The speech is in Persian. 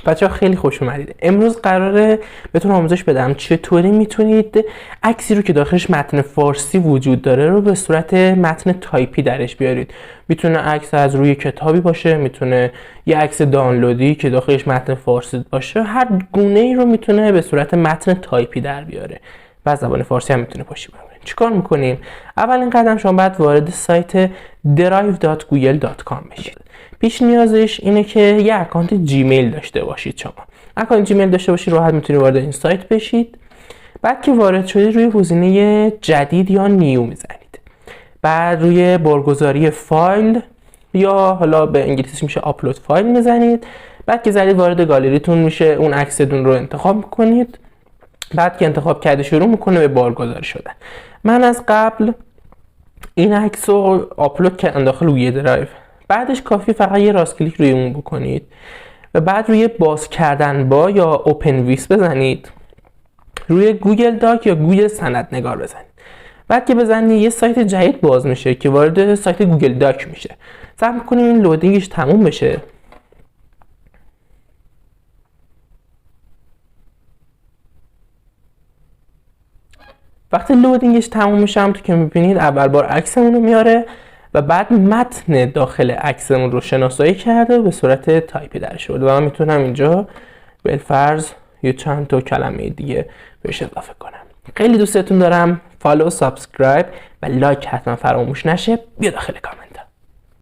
بچه‌ها خیلی خوش اومدید. امروز قراره بهتون آموزش بدم چطوری میتونید عکسی رو که داخلش متن فارسی وجود داره رو به صورت متن تایپی درش بیارید. میتونه عکس از روی کتابی باشه، میتونه یه عکس دانلودی که داخلش متن فارسی باشه، هر گونه ای رو میتونه به صورت متن تایپی در بیاره. و زبان فارسی هم میتونه پشتیبانی کنه. چیکار میکنیم؟ اولین قدم شما باید وارد سایت drive.google.com بشید. پیش نیازش اینه که یه اکانت جیمیل داشته باشید. شما اکانت جیمیل داشته باشید راحت میتونید وارد این سایت بشید. بعد که وارد شدید روی گزینه جدید یا نیو میزنید. بعد روی بارگذاری فایل یا حالا به انگلیسی میشه آپلود فایل میزنید. بعد که زدید وارد گالریتون میشه، اون عکستون رو انتخاب میکنید. بعد که انتخاب کرده شروع میکنه به بارگذاری شدن. من از قبل این عکس رو آپلود کردم داخل گوگل درایو. بعدش کافی فقط یه راست کلیک روی اون بکنید و بعد روی باز کردن با یا اوپن ویس بزنید. روی گوگل داک یا گوگل سند نگار بزنید. بعد که بزنید یه سایت جدید باز میشه که وارد سایت گوگل داک میشه. صبر می‌کنیم این لودینگش تموم بشه. وقتی لودینگش تموم میشه هم تو که میبینید اول بار عکسمون رو میاره و بعد متن داخل عکسمون رو شناسایی کرده و به صورت تایپی درش آورده و من میتونم اینجا بالفرض یه چند تا کلمه دیگه بهش اضافه کنم. خیلی دوستتون دارم. فالو، سابسکرایب و لایک حتما فراموش نشه. بیا داخل کامنت.